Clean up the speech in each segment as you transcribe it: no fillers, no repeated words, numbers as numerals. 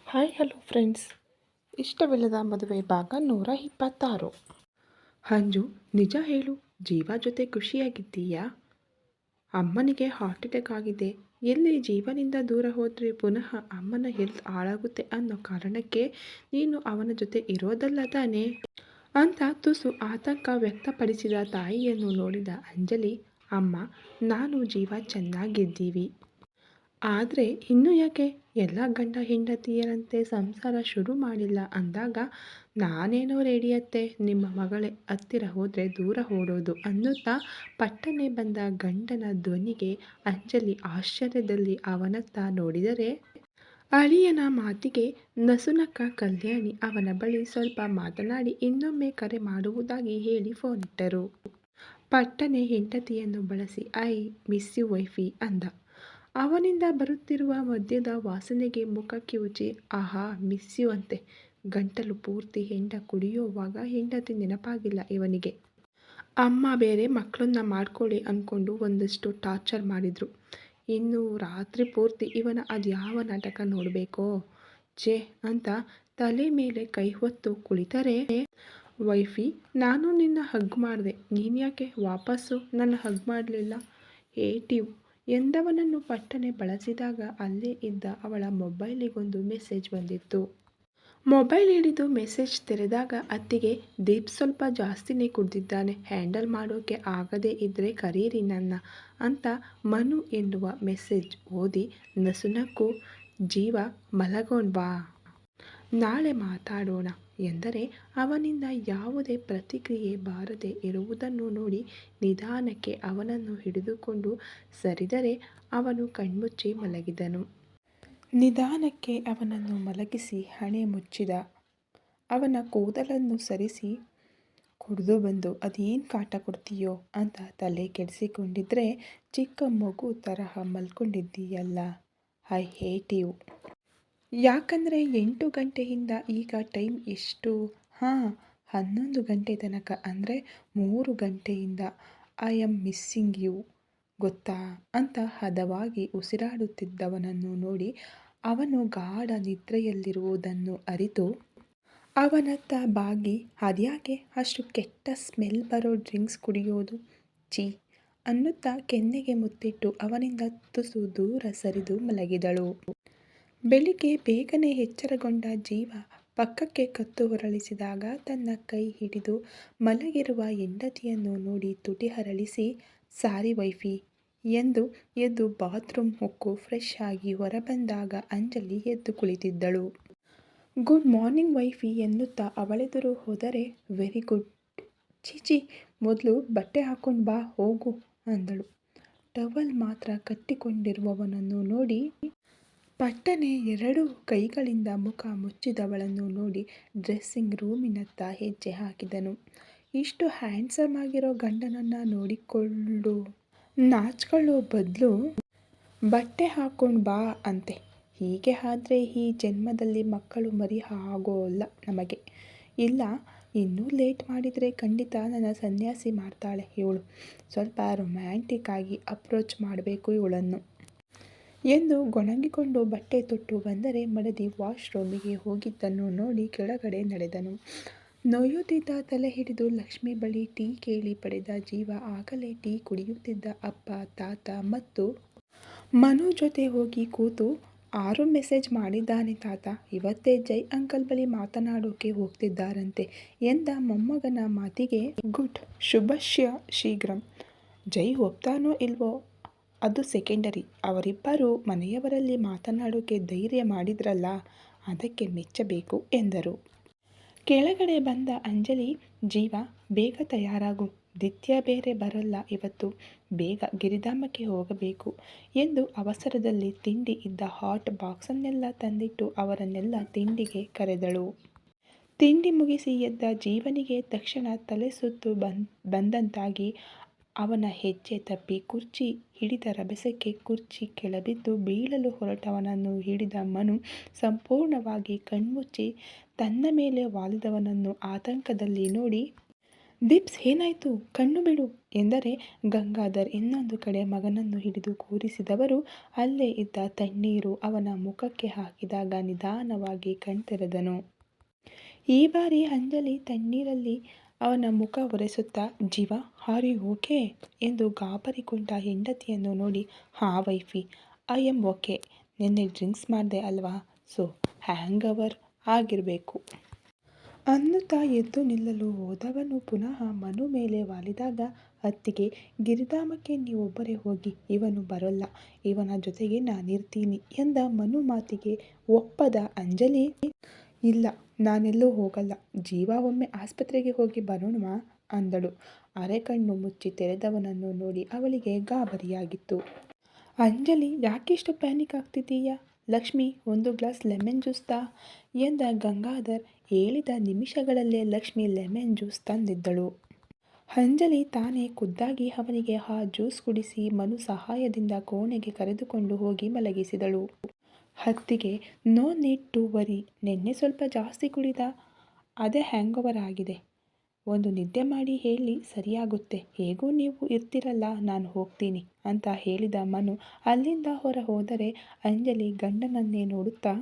Hi hello friends. ಇಷ್ಟವಿಲ್ಲದ ಮದುವೆ ಭಾಗ 126. ಅಂಜು, ನಿಜ ಹೇಳು, ಜೀವ ಜೊತೆ ಖುಷಿಯಾಗಿದ್ದೀಯಾ? ಅಮ್ಮನಿಗೆ ಹಾರ್ಟ್ ಅಟ್ಯಾಕ್ ಆಗಿದೆ. ಎಲ್ಲಿ ಜೀವನಿಂದ ದೂರ ಹೋದರೆ ಪುನಃ ಅಮ್ಮನ ಹೆಲ್ತ್ ಹಾಳಾಗುತ್ತೆ ಅನ್ನೋ ಕಾರಣಕ್ಕೆ ನೀನು ಅವನ ಜೊತೆ ಇರೋದಲ್ಲ ತಾನೇ ಅಂತ ತುಸು ಆತಂಕ ವ್ಯಕ್ತಪಡಿಸಿದ ತಾಯಿಯನ್ನು ನೋಡಿದ ಅಂಜಲಿ, ಅಮ್ಮ, ನಾನು ಜೀವ ಚೆನ್ನಾಗಿದ್ದೀವಿ. ಆದರೆ ಇನ್ನೂ ಯಾಕೆ ಎಲ್ಲ ಗಂಡ ಹೆಂಡತಿಯರಂತೆ ಸಂಸಾರ ಶುರು ಮಾಡಿಲ್ಲ ಅಂದಾಗ ನಾನೇನೋ ರೆಡಿಯತ್ತೆ, ನಿಮ್ಮ ಮಗಳೇ ಹತ್ತಿರ ಹೋದರೆ ದೂರ ಓಡೋದು ಅನ್ನುತ್ತಾ ಪಟ್ಟನೆ ಬಂದ ಗಂಡನ ಧ್ವನಿಗೆ ಅಂಜಲಿ ಆಶ್ಚರ್ಯದಲ್ಲಿ ಅವನತ್ತ ನೋಡಿದರೆ, ಅಳಿಯನ ಮಾತಿಗೆ ನಸುನಕ್ಕ ಕಲ್ಯಾಣಿ ಅವನ ಬಳಿ ಸ್ವಲ್ಪ ಮಾತನಾಡಿ ಇನ್ನೊಮ್ಮೆ ಕರೆ ಮಾಡುವುದಾಗಿ ಹೇಳಿ ಫೋನಿಟ್ಟರು. ಪಟ್ಟನೆ ಹೆಂಡತಿಯನ್ನು ಬಳಸಿ ಐ ಮಿಸ್ ಯು ವೈಫಿ ಅಂದ. ಅವನಿಂದ ಬರುತ್ತಿರುವ ಮದ್ಯದ ವಾಸನೆಗೆ ಮುಖ ಕಿವುಚಿ ಆಹಾ ಮಿಸ್ ಯು ಅಂತೆ. ಗಂಟಲು ಪೂರ್ತಿ ಹೆಂಡ ಕುಡಿಯೋವಾಗ ಹೆಂಡತಿ ನೆನಪಾಗಿಲ್ಲ ಇವನಿಗೆ. ಅಮ್ಮ ಬೇರೆ ಮಕ್ಕಳನ್ನ ಮಾಡ್ಕೊಳ್ಳಿ ಅಂದ್ಕೊಂಡು ಒಂದಷ್ಟು ಟಾರ್ಚರ್ ಮಾಡಿದ್ರು. ಇನ್ನು ರಾತ್ರಿ ಪೂರ್ತಿ ಇವನ ಅದ್ಯಾವ ನಾಟಕ ನೋಡಬೇಕೋ ಛೇ ಅಂತ ತಲೆ ಮೇಲೆ ಕೈ ಹೊತ್ತು ಕುಳಿತರೆ, ವೈಫಿ, ನಾನು ನಿನ್ನ ಹಗ್ ಮಾಡಿದೆ, ನೀನ್ಯಾಕೆ ವಾಪಸ್ಸು ನನ್ನ ಹಗ್ ಮಾಡಲಿಲ್ಲ, ಹೇಟಿವ್ ಎಂದವನನ್ನು ಪಟ್ಟನೆ ಬಳಸಿದಾಗ ಅಲ್ಲೇ ಇದ್ದ ಅವಳ ಮೊಬೈಲಿಗೊಂದು ಮೆಸೇಜ್ ಬಂದಿತ್ತು. ಮೊಬೈಲ್ ಹಿಡಿದು ಮೆಸೇಜ್ ತೆರೆದಾಗ ಅತ್ತಿಗೆ, ದೀಪ್ ಸ್ವಲ್ಪ ಜಾಸ್ತಿನೇ ಕುಡ್ದಿದ್ದಾನೆ, ಹ್ಯಾಂಡಲ್ ಮಾಡೋಕೆ ಆಗದೇ ಇದ್ದರೆ ಕರೀರಿ ನನ್ನ ಅಂತ ಮನು ಎನ್ನುವ ಮೆಸೇಜ್ ಓದಿ ನಸುನಕ್ಕು, ಜೀವ ಮಲಗೋಣ್ವಾ, ನಾಳೆ ಮಾತಾಡೋಣ ಎಂದರೆ ಅವನಿಂದ ಯಾವುದೇ ಪ್ರತಿಕ್ರಿಯೆ ಬಾರದೆ ಇರುವುದನ್ನು ನೋಡಿ ನಿಧಾನಕ್ಕೆ ಅವನನ್ನು ಹಿಡಿದುಕೊಂಡು ಸರಿದರೆ ಅವನು ಕಣ್ಮುಚ್ಚಿ ಮಲಗಿದನು. ನಿಧಾನಕ್ಕೆ ಅವನನ್ನು ಮಲಗಿಸಿ ಹಣೆ ಮುಚ್ಚಿದ. ಅವನ ಕೂದಲನ್ನು ಸರಿಸಿ, ಕುಡಿದು ಬಂದು ಅದೇನು ಕಾಟ ಕೊಡ್ತೀಯೋ ಅಂತ ತಲೆ ಕೆಡಿಸಿಕೊಂಡಿದ್ರೆ ಚಿಕ್ಕ ಮಗು ತರಹ ಮಲ್ಕೊಂಡಿದ್ದೀಯಲ್ಲ, ಐ ಹೇಟ್ ಯು. ಯಾಕಂದರೆ 8 ಗಂಟೆಯಿಂದ ಈಗ ಟೈಮ್ ಎಷ್ಟು? 11 ಗಂಟೆ ತನಕ, ಅಂದರೆ 3 ಗಂಟೆಯಿಂದ ಐ ಆಮ್ ಮಿಸ್ಸಿಂಗ್ ಯು ಗೊತ್ತಾ ಅಂತ ಹದವಾಗಿ ಉಸಿರಾಡುತ್ತಿದ್ದವನನ್ನು ನೋಡಿ ಅವನು ಗಾಢ ನಿದ್ರೆಯಲ್ಲಿರುವುದನ್ನು ಅರಿತು ಅವನತ್ತ ಬಾಗಿ, ಅದ್ಯಾಕೆ ಅಷ್ಟು ಕೆಟ್ಟ ಸ್ಮೆಲ್ ಬರೋ ಡ್ರಿಂಕ್ಸ್ ಕುಡಿಯೋದು, ಛೀ ಅನ್ನುತ್ತಾ ಕೆನ್ನೆಗೆ ಮುತ್ತಿಟ್ಟು ಅವನಿಂದ ತುಸು ದೂರ ಸರಿದು ಮಲಗಿದಳು. ಬೆಳಿಗ್ಗೆ ಬೇಗನೆ ಎಚ್ಚರಗೊಂಡ ಜೀವ ಪಕ್ಕಕ್ಕೆ ಕತ್ತು ಹೊರಳಿಸಿದಾಗ ತನ್ನ ಕೈ ಹಿಡಿದು ಮಲಗಿರುವ ಹೆಂಡತಿಯನ್ನು ನೋಡಿ ತುಟಿ ಹರಳಿಸಿ, ಸಾರಿ ವೈಫಿ ಎಂದು ಎದ್ದು ಬಾತ್ರೂಮ್ ಹೊಕ್ಕು ಫ್ರೆಶ್ ಆಗಿ ಹೊರಬಂದಾಗ ಅಂಜಲಿ ಎದ್ದು ಕುಳಿತಿದ್ದಳು. ಗುಡ್ ಮಾರ್ನಿಂಗ್ ವೈಫಿ ಎನ್ನುತ್ತಾ ಅವಳೆದುರು ಹೋದರೆ, ವೆರಿ ಗುಡ್, ಚೀಚಿ ಮೊದಲು ಬಟ್ಟೆ ಹಾಕೊಂಡು ಬಾ ಹೋಗು ಅಂದಳು. ಟವಲ್ ಮಾತ್ರ ಕಟ್ಟಿಕೊಂಡಿರುವವನನ್ನು ನೋಡಿ ಪಟ್ಟನೆ 2 ಕೈಗಳಿಂದ ಮುಖ ಮುಚ್ಚಿದವಳನ್ನು ನೋಡಿ ಡ್ರೆಸ್ಸಿಂಗ್ ರೂಮಿನತ್ತ ಹೆಜ್ಜೆ ಹಾಕಿದನು. ಇಷ್ಟು ಹ್ಯಾಂಡ್ಸಮ್ ಆಗಿರೋ ಗಂಡನನ್ನು ನೋಡಿಕೊಂಡು ನಾಚ್ಕೊಳ್ಳೋ ಬದಲು ಬಟ್ಟೆ ಹಾಕೊಂಡು ಬಾ ಅಂತೆ. ಹೀಗೆ ಆದ್ರೆ ಈ ಜನ್ಮದಲ್ಲಿ ಮಕ್ಕಳು ಮರಿ ಆಗೋಲ್ಲ ನಮಗೆ. ಇಲ್ಲ, ಇನ್ನೂ ಲೇಟ್ ಮಾಡಿದರೆ ಖಂಡಿತ ನನ್ನ ಸನ್ಯಾಸಿ ಮಾಡ್ತಾಳೆ ಇವಳು. ಸ್ವಲ್ಪ ರೊಮ್ಯಾಂಟಿಕ್ ಆಗಿ ಅಪ್ರೋಚ್ ಮಾಡಬೇಕು ಇವಳನ್ನು ಎಂದು ಗೊಣಗಿಕೊಂಡು ಬಟ್ಟೆ ತೊಟ್ಟು ಬಂದರೆ ಮಡದಿ ವಾಶ್ರೂಮಿಗೆ ಹೋಗಿದ್ದನ್ನು ನೋಡಿ ಕೆಳಗಡೆ ನಡೆದನು. ನೋಯುತ್ತಿದ್ದ ತಲೆ ಹಿಡಿದು ಲಕ್ಷ್ಮಿ ಬಳಿ ಟೀ ಕೇಳಿ ಪಡೆದ ಜೀವ ಆಗಲೇ ಟೀ ಕುಡಿಯುತ್ತಿದ್ದ ಅಪ್ಪ, ತಾತ ಮತ್ತು ಮನು ಜೊತೆ ಹೋಗಿ ಕೂತು, ಆರು ಮೆಸೇಜ್ ಮಾಡಿದ್ದಾನೆ ತಾತ, ಇವತ್ತೇ ಜೈ ಅಂಕಲ್ ಬಳಿ ಮಾತನಾಡೋಕೆ ಹೋಗ್ತಿದ್ದಾರಂತೆ ಎಂದ ಮೊಮ್ಮಗನ ಮಾತಿಗೆ, ಗುಡ್, ಶುಭಶ್ಯ ಶೀಘ್ರಂ. ಜೈ ಒಪ್ತಾನೋ ಇಲ್ವೋ ಅದು ಸೆಕೆಂಡರಿ, ಅವರಿಬ್ಬರು ಮನೆಯವರಲ್ಲಿ ಮಾತನಾಡೋಕೆ ಧೈರ್ಯ ಮಾಡಿದ್ರಲ್ಲ, ಅದಕ್ಕೆ ಮೆಚ್ಚಬೇಕು ಎಂದರು. ಕೆಳಗಡೆ ಬಂದ ಅಂಜಲಿ, ಜೀವ ಬೇಗ ತಯಾರಾಗು, ದಿತ್ಯ ಬೇರೆ ಬರಲ್ಲ ಇವತ್ತು, ಬೇಗ ಗಿರಿಧಾಮಕ್ಕೆ ಹೋಗಬೇಕು ಎಂದು ಅವಸರದಲ್ಲಿ ತಿಂಡಿ ಇದ್ದ ಹಾಟ್ ಬಾಕ್ಸನ್ನೆಲ್ಲ ತಂದಿಟ್ಟು ಅವರನ್ನೆಲ್ಲ ತಿಂಡಿಗೆ ಕರೆದಳು. ತಿಂಡಿ ಮುಗಿಸಿ ಎದ್ದ ಜೀವನಿಗೆ ತಕ್ಷಣ ತಲೆ ಸುತ್ತು ಬಂದಂತಾಗಿ ಅವನ ಹೆಜ್ಜೆ ತಪ್ಪಿ ಕುರ್ಚಿ ಹಿಡಿದ ರಭಸಕ್ಕೆ ಕುರ್ಚಿ ಕೆಳಬಿದ್ದು ಬೀಳಲು ಹೊರಟವನನ್ನು ಹಿಡಿದ ಮನು ಸಂಪೂರ್ಣವಾಗಿ ಕಣ್ಮುಚ್ಚಿ ತನ್ನ ಮೇಲೆ ವಾಲಿದವನನ್ನು ಆತಂಕದಲ್ಲಿ ನೋಡಿ, ದಿಪ್ಸ್ ಏನಾಯ್ತು ಕಣ್ಣು ಬಿಡು ಎಂದರೆ ಗಂಗಾಧರ್ ಇನ್ನೊಂದು ಕಡೆ ಮಗನನ್ನು ಹಿಡಿದು ಕೂರಿಸಿದವರು ಅಲ್ಲೇ ಇದ್ದ ತಣ್ಣೀರು ಅವನ ಮುಖಕ್ಕೆ ಹಾಕಿದಾಗ ನಿಧಾನವಾಗಿ ಕಣ್ತೆರೆದನು. ಈ ಬಾರಿ ಅಂಜಲಿ ತಣ್ಣೀರಲ್ಲಿ ಅವನ ಮುಖ ಒರೆಸುತ್ತಾ ಜೀವ ಆರ್ ಯು ಓಕೆ ಎಂದು ಗಾಬರಿಗೊಂಡ ಹೆಂಡತಿಯನ್ನು ನೋಡಿ ಹಾ ವೈಫಿ ಐ ಎಮ್ ಓಕೆ, ನಿನ್ನೆ ಡ್ರಿಂಕ್ಸ್ ಮಾಡಿದೆ ಅಲ್ವಾ, ಸೊ ಹ್ಯಾಂಗ್ ಓವರ್ ಆಗಿರಬೇಕು ಅನ್ನುತ್ತಾ ಎದ್ದು ನಿಲ್ಲಲು ಹೋದವನು ಪುನಃ ಮನು ಮೇಲೆ ವಾಲಿದಾಗ ಅತ್ತಿಗೆ ಗಿರಿಧಾಮಕ್ಕೆ ನೀವೊಬ್ಬರೇ ಹೋಗಿ, ಇವನು ಬರೋಲ್ಲ, ಇವನ ಜೊತೆಗೆ ನಾನಿರ್ತೀನಿ ಎಂದ ಮನು ಮಾತಿಗೆ ಒಪ್ಪದ ಅಂಜಲಿ ಇಲ್ಲ ನಾನೆಲ್ಲೂ ಹೋಗಲ್ಲ, ಜೀವ ಒಮ್ಮೆ ಆಸ್ಪತ್ರೆಗೆ ಹೋಗಿ ಬರೋಣವಾ ಅಂದಳು. ಅರೆಕಣ್ಣು ಮುಚ್ಚಿ ತೆರೆದವನನ್ನು ನೋಡಿ ಅವಳಿಗೆ ಗಾಬರಿಯಾಗಿತ್ತು. ಅಂಜಲಿ ಯಾಕಿಷ್ಟು ಪ್ಯಾನಿಕ್ ಆಗ್ತಿದ್ದೀಯಾ, ಲಕ್ಷ್ಮಿ ಒಂದು ಗ್ಲಾಸ್ ಲೆಮನ್ ಜ್ಯೂಸ್ ತಾ ಎಂದ ಗಂಗಾಧರ್. ಹೇಳಿದ ನಿಮಿಷಗಳಲ್ಲೇ ಲಕ್ಷ್ಮಿ ಲೆಮನ್ ಜ್ಯೂಸ್ ತಂದಿದ್ದಳು. ಅಂಜಲಿ ತಾನೇ ಖುದ್ದಾಗಿ ಅವನಿಗೆ ಆ ಜ್ಯೂಸ್ ಕುಡಿಸಿ ಮನು ಸಹಾಯದಿಂದ ಕೋಣೆಗೆ ಕರೆದುಕೊಂಡು ಹೋಗಿ ಮಲಗಿಸಿದಳು. ಅತ್ತಿಗೆ ನೋ ನೀಡ್ ಟು ವರಿ, ನೆನ್ನೆ ಸ್ವಲ್ಪ ಜಾಸ್ತಿ ಕುಡಿದ, ಅದೇ ಹ್ಯಾಂಗ್ ಓವರ್ ಆಗಿದೆ, ಒಂದು ನಿದ್ದೆ ಮಾಡಿ ಹೇಳಿ ಸರಿಯಾಗುತ್ತೆ, ಹೇಗೂ ನೀವು ಇರ್ತಿರಲ್ಲ ನಾನು ಹೋಗ್ತೀನಿ ಅಂತ ಹೇಳಿದ ಮನು ಅಲ್ಲಿಂದ ಹೊರ ಹೋದರೆ ಅಂಜಲಿ ಗಂಡನನ್ನೇ ನೋಡುತ್ತಾ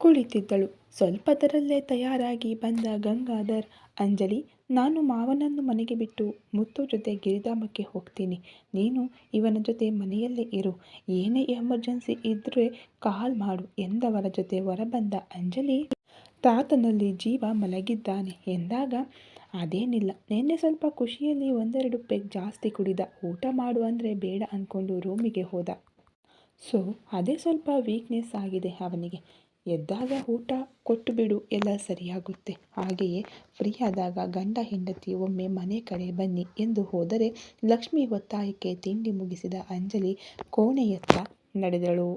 ಕುಳಿತಿದ್ದಳು. ಸ್ವಲ್ಪದರಲ್ಲೇ ತಯಾರಾಗಿ ಬಂದ ಗಂಗಾಧರ್, ಅಂಜಲಿ ನಾನು ಮಾವನನ್ನು ಮನೆಗೆ ಬಿಟ್ಟು ಮುತ್ತು ಜೊತೆ ಗಿರಿಧಾಮಕ್ಕೆ ಹೋಗ್ತೀನಿ, ನೀನು ಇವನ ಜೊತೆ ಮನೆಯಲ್ಲೇ ಇರು, ಏನೇ ಎಮರ್ಜೆನ್ಸಿ ಇದ್ದರೆ ಕಾಲ್ ಮಾಡು ಎಂದವರ ಜೊತೆ ಹೊರಬಂದ ಅಂಜಲಿ ತಾತನಲ್ಲಿ ಜೀವ ಮಲಗಿದ್ದಾನೆ ಎಂದಾಗ ಅದೇನಿಲ್ಲ, ನಿನ್ನೆ ಸ್ವಲ್ಪ ಖುಷಿಯಲ್ಲಿ ಒಂದೆರಡು ಪೆಗ್ ಜಾಸ್ತಿ ಕುಡಿದ, ಊಟ ಮಾಡು ಅಂದರೆ ಬೇಡ ಅಂದ್ಕೊಂಡು ರೂಮಿಗೆ ಹೋದ, ಸೊ ಅದೇ ಸ್ವಲ್ಪ ವೀಕ್ನೆಸ್ ಆಗಿದೆ ಅವನಿಗೆ, ಎದ್ದಾಗ ಊಟ ಕೊಟ್ಟು ಬಿಡು ಎಲ್ಲ ಸರಿಯಾಗುತ್ತೆ, ಹಾಗೆಯೇ ಫ್ರೀ ಆದಾಗ ಗಂಡ ಹೆಂಡತಿ ಒಮ್ಮೆ ಮನೆ ಕಡೆ ಬನ್ನಿ ಎಂದು ಹೋದರೆ ಲಕ್ಷ್ಮಿ ಒತ್ತಾಯಕ್ಕೆ ತಿಂಡಿ ಮುಗಿಸಿದ ಅಂಜಲಿ ಕೋಣೆಯತ್ತ ನಡೆದಳು.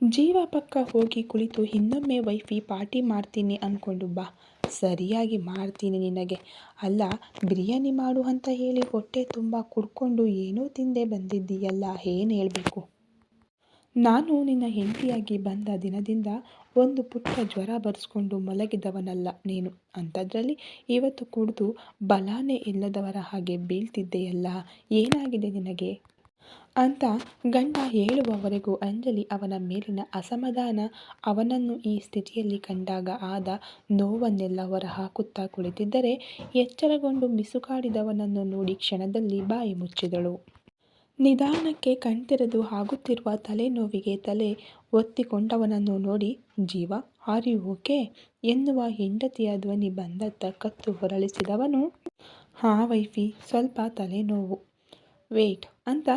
ಜೀವ ಪಕ್ಕ ಹೋಗಿ ಕುಳಿತು ಇನ್ನೊಮ್ಮೆ ವೈಫಿ ಪಾರ್ಟಿ ಮಾಡ್ತೀನಿ ಅಂದ್ಕೊಂಡು ಬಾ, ಸರಿಯಾಗಿ ಮಾಡ್ತೀನಿ ನಿನಗೆ, ಅಲ್ಲ ಬಿರಿಯಾನಿ ಮಾಡು ಅಂತ ಹೇಳಿ ಹೊಟ್ಟೆ ತುಂಬ ಕುಡ್ಕೊಂಡು ಏನೂ ತಿಂದೆ ಬಂದಿದ್ದೀಯಲ್ಲ, ಏನು ಹೇಳಬೇಕು, ನಾನು ನಿನ್ನ ಹೆಂಡತಿಯಾಗಿ ಬಂದ ದಿನದಿಂದ ಒಂದು ಪುಟ್ಟ ಜ್ವರ ಬರೆಸ್ಕೊಂಡು ಮಲಗಿದವನಲ್ಲ ನೀನು, ಅಂಥದ್ರಲ್ಲಿ ಇವತ್ತು ಕುಡಿದು ಬಲಾನೇ ಇಲ್ಲದವರ ಹಾಗೆ ಬೀಳ್ತಿದ್ದೆಯಲ್ಲ, ಏನಾಗಿದೆ ನಿನಗೆ ಅಂತ ಗಂಡ ಹೇಳುವವರೆಗೂ ಅಂಜಲಿ ಅವನ ಮೇಲಿನ ಅಸಮಾಧಾನ, ಅವನನ್ನು ಈ ಸ್ಥಿತಿಯಲ್ಲಿ ಕಂಡಾಗ ಆದ ನೋವನ್ನೆಲ್ಲ ಹೊರಹಾಕುತ್ತಾ ಕುಳಿತಿದ್ದರೆ ಎಚ್ಚರಗೊಂಡು ಮಿಸುಕಾಡಿದವನನ್ನು ನೋಡಿ ಕ್ಷಣದಲ್ಲಿ ಬಾಯಿ ಮುಚ್ಚಿದಳು. ನಿಧಾನಕ್ಕೆ ಕಣ್ತೆರೆದು ಆಗುತ್ತಿರುವ ತಲೆನೋವಿಗೆ ತಲೆ ಒತ್ತಿಕೊಂಡವನನ್ನು ನೋಡಿ ಜೀವ ಆರ್ ಯು ಓಕೆ ಎನ್ನುವ ಹೆಂಡತಿಯ ಧ್ವನಿ ಬಂದತ್ತ ಕತ್ತು ಹೊರಳಿಸಿದವನು ಹಾ ವೈಫಿ ಸ್ವಲ್ಪ ತಲೆನೋವು, ವೇಟ್ ಅಂತ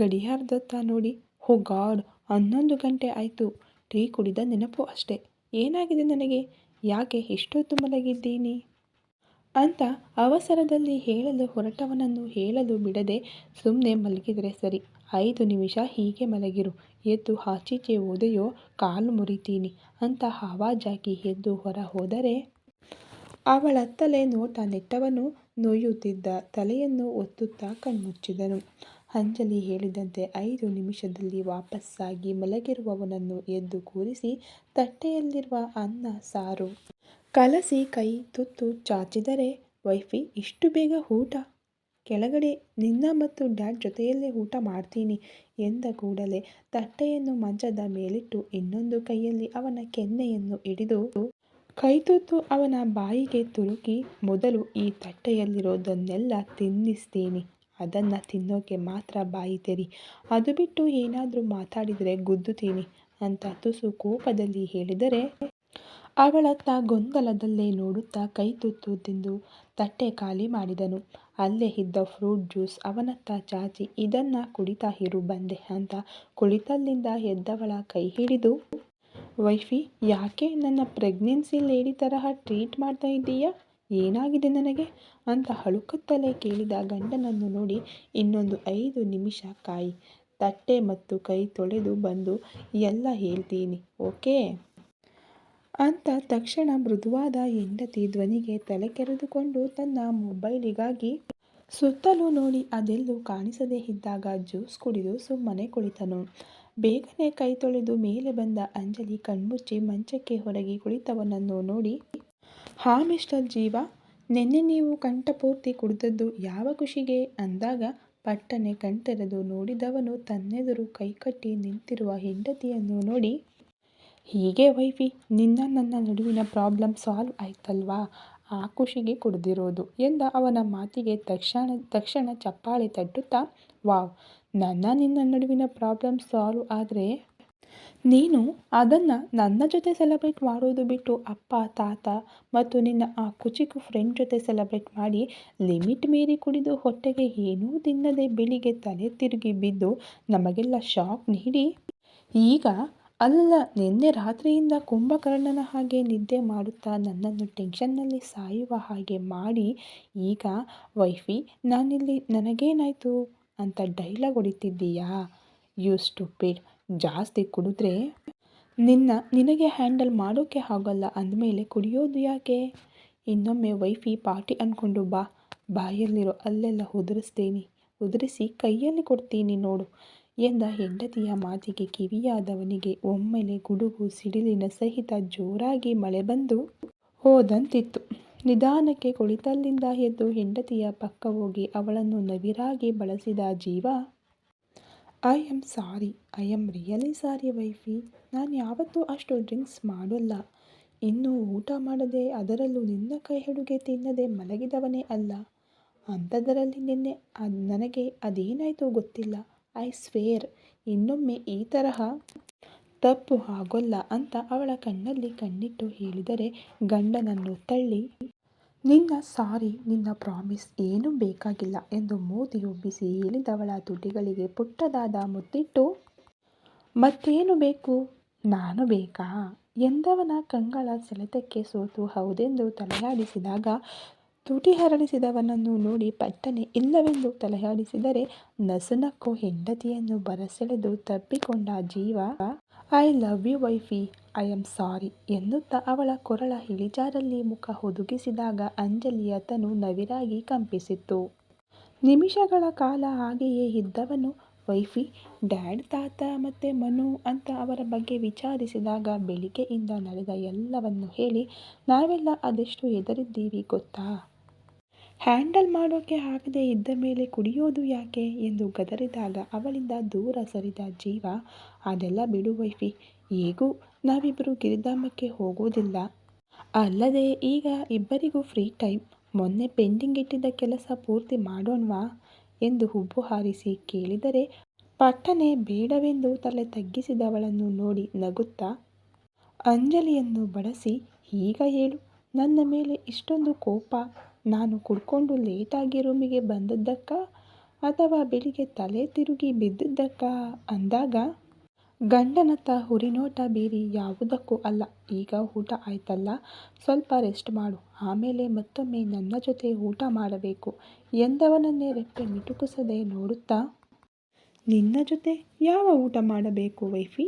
ಗಡಿಯಾರದತ್ತ ನೋಡಿ ಹೋ ಗಾಡ್ 11 ಗಂಟೆ ಆಯಿತು, ಟೀ ಕುಡಿದ ನೆನಪು ಅಷ್ಟೇ, ಏನಾಗಿದೆ ನನಗೆ, ಯಾಕೆ ಇಷ್ಟೊತ್ತು ಮಲಗಿದ್ದೀನಿ ಅಂತ ಅವಸರದಲ್ಲಿ ಹೇಳಲು ಹೊರಟವನನ್ನು ಹೇಳಲು ಬಿಡದೆ ಸುಮ್ಮನೆ ಮಲಗಿದರೆ ಸರಿ, 5 ನಿಮಿಷ ಹೀಗೆ ಮಲಗಿರು, ಎದ್ದು ಆಚೀಚೆ ಹೋದೆಯೋ ಕಾಲು ಮುರಿತೀನಿ ಅಂತ ಆವಾಜಾಗಿ ಎದ್ದು ಹೊರ ಹೋದರೆ ಅವಳತ್ತಲೇ ನೋಟ ನೆಟ್ಟವನು ನೋಯುತ್ತಿದ್ದ ತಲೆಯನ್ನು ಒತ್ತುತ್ತಾ ಕಣ್ಮುಚ್ಚಿದನು. ಅಂಜಲಿ ಹೇಳಿದಂತೆ 5 ನಿಮಿಷದಲ್ಲಿ ವಾಪಸ್ಸಾಗಿ ಮಲಗಿರುವವನನ್ನು ಎದ್ದು ಕೂರಿಸಿ ತಟ್ಟೆಯಲ್ಲಿರುವ ಅನ್ನ ಸಾರು ಕಲಸಿ ಕೈ ತುತ್ತು ಚಾಚಿದರೆ ವೈಫಿ ಇಷ್ಟು ಬೇಗ ಊಟ, ಕೆಳಗಡೆ ನಿನ್ನ ಮತ್ತು ಡ್ಯಾಡ್ ಜೊತೆಯಲ್ಲೇ ಊಟ ಮಾಡ್ತೀನಿ ಎಂದ ಕೂಡಲೇ ತಟ್ಟೆಯನ್ನು ಮಂಚದ ಮೇಲಿಟ್ಟು ಇನ್ನೊಂದು ಕೈಯಲ್ಲಿ ಅವನ ಕೆನ್ನೆಯನ್ನು ಹಿಡಿದು ಕೈತುತ್ತು ಅವನ ಬಾಯಿಗೆ ತುರುಕಿ ಮೊದಲು ಈ ತಟ್ಟೆಯಲ್ಲಿರೋದನ್ನೆಲ್ಲ ತಿನ್ನಿಸ್ತೀನಿ, ಅದನ್ನು ತಿನ್ನೋಕೆ ಮಾತ್ರ ಬಾಯಿ ತೆರಿ, ಅದು ಬಿಟ್ಟು ಏನಾದರೂ ಮಾತಾಡಿದರೆ ಗುದ್ದುತ್ತೀನಿ ಅಂತ ತುಸು ಕೋಪದಲ್ಲಿ ಹೇಳಿದರೆ ಅವಳತ್ತ ಗೊಂದಲದಲ್ಲೇ ನೋಡುತ್ತಾ ಕೈತುತ್ತು ತಿಂದು ತಟ್ಟೆ ಖಾಲಿ ಮಾಡಿದನು. ಅಲ್ಲೇ ಇದ್ದ ಫ್ರೂಟ್ ಜ್ಯೂಸ್ ಅವನತ್ತ ಚಾಚಿ ಇದನ್ನು ಕುಡಿತಾ ಇರು ಬಂದೆ ಅಂತ ಕುಳಿತಲ್ಲಿಂದ ಎದ್ದವಳ ಕೈ ಹಿಡಿದು ವೈಫಿ ಯಾಕೆ ನನ್ನ ಪ್ರೆಗ್ನೆನ್ಸಿ ಲೇಡಿ ತರಹ ಟ್ರೀಟ್ ಮಾಡ್ತಾ ಇದ್ದೀಯಾ, ಏನಾಗಿದೆ ನನಗೆ ಅಂತ ಅಳುಕುತ್ತಲೇ ಕೇಳಿದ ಗಂಡನನ್ನು ನೋಡಿ ಇನ್ನೊಂದು 5 ನಿಮಿಷ ಕಾಯಿ, ತಟ್ಟೆ ಮತ್ತು ಕೈ ತೊಳೆದು ಬಂದು ಎಲ್ಲ ಹೇಳ್ತೀನಿ ಓಕೆ ಅಂತ ತಕ್ಷಣ ಮೃದುವಾದ ಹೆಂಡತಿ ಧ್ವನಿಗೆ ತಲೆ ಕೆರೆದುಕೊಂಡು ತನ್ನ ಮೊಬೈಲಿಗಾಗಿ ಸುತ್ತಲೂ ನೋಡಿ ಅದೆಲ್ಲೂ ಕಾಣಿಸದೇ ಇದ್ದಾಗ ಜ್ಯೂಸ್ ಕುಡಿದು ಸುಮ್ಮನೆ ಕುಳಿತನು. ಬೇಗನೆ ಕೈ ತೊಳೆದು ಮೇಲೆ ಬಂದ ಅಂಜಲಿ ಕಣ್ಮುಚ್ಚಿ ಮಂಚಕ್ಕೆ ಹೊರಗೆ ಕುಳಿತವನನ್ನು ನೋಡಿ ಹಾ ಮಿಸ್ಟರ್ ಜೀವ ನಿನ್ನೆ ನೀವು ಕಂಠಪೂರ್ತಿ ಕುಡಿದದ್ದು ಯಾವ ಖುಷಿಗೆ ಅಂದಾಗ ಪಟ್ಟನೆ ಕಣ್ತೆರೆದು ನೋಡಿದವನು ತನ್ನೆದುರು ಕೈಕಟ್ಟಿ ನಿಂತಿರುವ ಹೆಂಡತಿಯನ್ನು ನೋಡಿ, ಹೀಗೆ ವೈಫಿ, ನಿನ್ನ ನನ್ನ ನಡುವಿನ ಪ್ರಾಬ್ಲಮ್ ಸಾಲ್ವ್ ಆಯ್ತಲ್ವಾ, ಆ ಖುಷಿಗೆ ಕುಡ್ದಿರೋದು ಎಂದ. ಅವನ ಮಾತಿಗೆ ತಕ್ಷಣ ಚಪ್ಪಾಳೆ ತಟ್ಟುತ್ತಾ, ವಾವ್, ನಿನ್ನ ನಡುವಿನ ಪ್ರಾಬ್ಲಮ್ ಸಾಲ್ವ್ ಆದರೆ ನೀನು ಅದನ್ನು ನನ್ನ ಜೊತೆ ಸೆಲೆಬ್ರೇಟ್ ಮಾಡೋದು ಬಿಟ್ಟು ಅಪ್ಪ, ತಾತ ಮತ್ತು ನಿನ್ನ ಆ ಕುಚಿಕು ಫ್ರೆಂಡ್ ಜೊತೆ ಸೆಲೆಬ್ರೇಟ್ ಮಾಡಿ ಲಿಮಿಟ್ ಮೀರಿ ಕುಡಿದು ಹೊಟ್ಟೆಗೆ ಏನೂ ತಿನ್ನದೆ ಬೆಳಿಗ್ಗೆ ತಲೆ ತಿರುಗಿ ಬಿದ್ದು ನಮಗೆಲ್ಲ ಶಾಕ್ ನೀಡಿ, ಈಗ ಅಲ್ಲ ನಿನ್ನೆ ರಾತ್ರಿಯಿಂದ ಕುಂಭಕರ್ಣನ ಹಾಗೆ ನಿದ್ದೆ ಮಾಡುತ್ತಾ ನನ್ನನ್ನು ಟೆನ್ಷನ್ನಲ್ಲಿ ಸಾಯುವ ಹಾಗೆ ಮಾಡಿ ಈಗ ವೈಫಿ ನಾನಿಲ್ಲಿ ನನಗೇನಾಯಿತು ಅಂತ ಡೈಲಾಗ್ ಹೊಡಿತಿದ್ದೀಯಾ? You stupid. ಜಾಸ್ತಿ ಕುಡಿದ್ರೆ ನಿನಗೆ ಹ್ಯಾಂಡಲ್ ಮಾಡೋಕ್ಕೆ ಆಗೋಲ್ಲ ಅಂದಮೇಲೆ ಕುಡಿಯೋದು ಯಾಕೆ? ಇನ್ನೊಮ್ಮೆ ವೈಫಿ ಪಾರ್ಟಿ ಅಂದ್ಕೊಂಡು ಬಾ, ಬಾಯಲ್ಲಿರೋ ಅಲ್ಲೆಲ್ಲ ಉದುರಿಸಿ ಕೈಯಲ್ಲಿ ಕೊಡ್ತೀನಿ ನೋಡು ಎಂದ. ಹೆಂಡತಿಯ ಮಾತಿಗೆ ಕಿವಿಯಾದವನಿಗೆ ಒಮ್ಮೆಲೆ ಗುಡುಗು ಸಿಡಿಲಿನ ಸಹಿತ ಜೋರಾಗಿ ಮಳೆ ಬಂದು ಹೋದಂತಿತ್ತು. ನಿಧಾನಕ್ಕೆ ಕುಳಿತಲ್ಲಿಂದ ಎದ್ದು ಹೆಂಡತಿಯ ಪಕ್ಕ ಹೋಗಿ ಅವಳನ್ನು ನವಿರಾಗಿ ಬಳಸಿದ ಜೀವ. I am sorry, I am really sorry wifey, ನಾನು ಯಾವತ್ತೂ ಅಷ್ಟು ಡ್ರಿಂಕ್ಸ್ ಮಾಡೋಲ್ಲ. ಇನ್ನೂ ಊಟ ಮಾಡದೆ, ಅದರಲ್ಲೂ ನಿನ್ನ ಕೈ ಅಡುಗೆ ತಿನ್ನದೆ ಮಲಗಿದವನೇ ಅಲ್ಲ. ಅಂಥದ್ದರಲ್ಲಿ ನಿನ್ನೆ ನನಗೆ ಅದೇನಾಯಿತು ಗೊತ್ತಿಲ್ಲ. ಐ ಸ್ವೇರ್ ಇನ್ನೊಮ್ಮೆ ಈ ತರಹ ತಪ್ಪು ಆಗೋಲ್ಲ ಅಂತ ಅವಳ ಕಣ್ಣಲ್ಲಿ ಕಣ್ಣಿಟ್ಟು ಹೇಳಿದರೆ ಗಂಡನನ್ನು ತಳ್ಳಿ, ನಿನ್ನ ಸಾರಿ, ನಿನ್ನ ಪ್ರಾಮಿಸ್ ಏನೂ ಬೇಕಾಗಿಲ್ಲ ಎಂದು ಮೂತಿ ಉಬ್ಬಿಸಿ ಹೇಳಿದವಳ ತುಟಿಗಳಿಗೆ ಪುಟ್ಟದಾದ ಮುತ್ತಿಟ್ಟು, ಮತ್ತೇನು ಬೇಕು, ನಾನು ಬೇಕಾ ಎಂದವನ ಕಂಗಳ ಸೆಳೆತಕ್ಕೆ ಸೋತು ಹೌದೆಂದು ತಲೆಯಾಡಿಸಿದಾಗ ತುಟಿ ಹರಡಿಸಿದವನನ್ನು ನೋಡಿ ಪಟ್ಟನೆ ಇಲ್ಲವೆಂದು ತಲೆಯಾಡಿಸಿದರೆ ನಸುನಕ್ಕೋ ಹೆಂಡತಿಯನ್ನು ಬರಸೆಳೆದು ತಬ್ಬಿಕೊಂಡ ಜೀವ. I love you wifey, I am sorry ಎನ್ನುತ್ತಾ ಅವಳ ಕೊರಳ ಇಳಿಜಾರಲ್ಲಿ ಮುಖ ಹುದುಗಿಸಿದಾಗ ಅಂಜಲಿಯ ತನು ನವಿರಾಗಿ ಕಂಪಿಸಿತ್ತು. ನಿಮಿಷಗಳ ಕಾಲ ಹಾಗೆಯೇ ಇದ್ದವನು ವೈಫಿ, ಡ್ಯಾಡ್, ತಾತ ಮತ್ತು ಮನು ಅಂತ ಅವರ ಬಗ್ಗೆ ವಿಚಾರಿಸಿದಾಗ ಬೆಳಿಗ್ಗೆಯಿಂದ ನಡೆದ ಎಲ್ಲವನ್ನು ಹೇಳಿ, ನಾವೆಲ್ಲ ಅದೆಷ್ಟು ಹೆದರಿದ್ದೀವಿ ಗೊತ್ತಾ, ಹ್ಯಾಂಡಲ್ ಮಾಡೋಕ್ಕೆ ಆಗದೆ ಇದ್ದ ಮೇಲೆ ಕುಡಿಯೋದು ಯಾಕೆ ಎಂದು ಗದರಿದಾಗ ಅವಳಿಂದ ದೂರ ಸರಿದ ಜೀವ. ಅದೆಲ್ಲ ಬಿಡು ವೈಫಿ, ಹೇಗೂ ನಾವಿಬ್ಬರು ಗಿರಿಧಾಮಕ್ಕೆ ಹೋಗೋದಿಲ್ಲ. ಅಲ್ಲದೆ ಈಗ ಇಬ್ಬರಿಗೂ ಫ್ರೀ ಟೈಮ್, ಮೊನ್ನೆ ಪೆಂಡಿಂಗ್ ಇಟ್ಟಿದ್ದ ಕೆಲಸ ಪೂರ್ತಿ ಮಾಡೋಣವಾ ಎಂದು ಹುಬ್ಬು ಹಾರಿಸಿ ಕೇಳಿದರೆ ಪಟ್ಟನೆ ಬೇಡವೆಂದು ತಲೆ ತಗ್ಗಿಸಿದವಳನ್ನು ನೋಡಿ ನಗುತ್ತಾ ಅಂಜಲಿಯನ್ನು ಬಡಿಸಿ, ಈಗ ಹೇಳು, ನನ್ನ ಮೇಲೆ ಇಷ್ಟೊಂದು ಕೋಪ ನಾನು ಕುಡ್ಕೊಂಡು ಲೇಟಾಗಿ ರೂಮಿಗೆ ಬಂದದ್ದಕ್ಕಾ ಅಥವಾ ಬೆಳಿಗ್ಗೆ ತಲೆ ತಿರುಗಿ ಬಿದ್ದಿದ್ದಕ್ಕಾ ಅಂದಾಗ ಗಂಡನತ್ತ ಹುರಿನೋಟ ಬೀರಿ, ಯಾವುದಕ್ಕೂ ಅಲ್ಲ, ಈಗ ಊಟ ಆಯ್ತಲ್ಲ, ಸ್ವಲ್ಪ ರೆಸ್ಟ್ ಮಾಡು, ಆಮೇಲೆ ಮತ್ತೊಮ್ಮೆ ನನ್ನ ಜೊತೆ ಊಟ ಮಾಡಬೇಕು ಎಂದವನನ್ನೇ ರೆಪ್ಪೆ ಮಿಟುಕಿಸದೆ ನೋಡುತ್ತಾ, ನಿನ್ನ ಜೊತೆ ಯಾವ ಊಟ ಮಾಡಬೇಕು ವೈಫಿ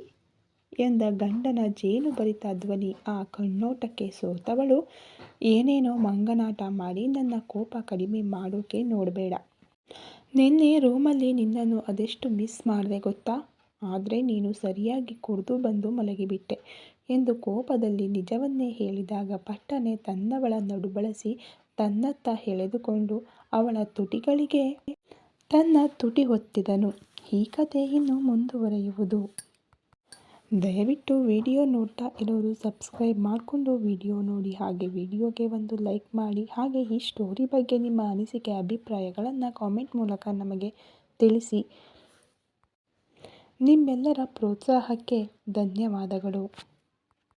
ಎಂದ ಗಂಡನ ಜೇನು ಭರಿತ ಧ್ವನಿ. ಆ ಕಣ್ಣೋಟಕ್ಕೆ ಸೋತವಳು, ಏನೇನೋ ಮಂಗನಾಟ ಮಾಡಿ ನನ್ನ ಕೋಪ ಕಡಿಮೆ ಮಾಡೋಕೆ ನೋಡಬೇಡ. ನಿನ್ನೆ ರೂಮಲ್ಲಿ ನಿನ್ನನ್ನು ಅದೆಷ್ಟು ಮಿಸ್ ಮಾಡಿದೆ ಗೊತ್ತಾ, ಆದರೆ ನೀನು ಸರಿಯಾಗಿ ಕುಡಿದು ಬಂದು ಮಲಗಿಬಿಟ್ಟೆ ಎಂದು ಕೋಪದಲ್ಲಿ ನಿಜವನ್ನೇ ಹೇಳಿದಾಗ ಪಟ್ಟನೆ ತನ್ನವಳ ನಡುಬಳಸಿ ತನ್ನತ್ತ ಎಳೆದುಕೊಂಡು ಅವಳ ತುಟಿಗಳಿಗೆ ತನ್ನ ತುಟಿ ಒತ್ತಿದನು. ಈ ಕಥೆ ಇನ್ನು ಮುಂದುವರಿಯುವುದು. ದಯವಿಟ್ಟು ವಿಡಿಯೋ ನೋಡ್ತಾ ಇರೋರು ಸಬ್ಸ್ಕ್ರೈಬ್ ಮಾಡಿಕೊಂಡು ವಿಡಿಯೋ ನೋಡಿ, ಹಾಗೆ ವಿಡಿಯೋಗೆ ಒಂದು ಲೈಕ್ ಮಾಡಿ, ಹಾಗೆ ಈ ಸ್ಟೋರಿ ಬಗ್ಗೆ ನಿಮ್ಮ ಅನಿಸಿಕೆ ಅಭಿಪ್ರಾಯಗಳನ್ನು ಕಾಮೆಂಟ್ ಮೂಲಕ ನಮಗೆ ತಿಳಿಸಿ. ನಿಮ್ಮೆಲ್ಲರ ಪ್ರೋತ್ಸಾಹಕ್ಕೆ ಧನ್ಯವಾದಗಳು.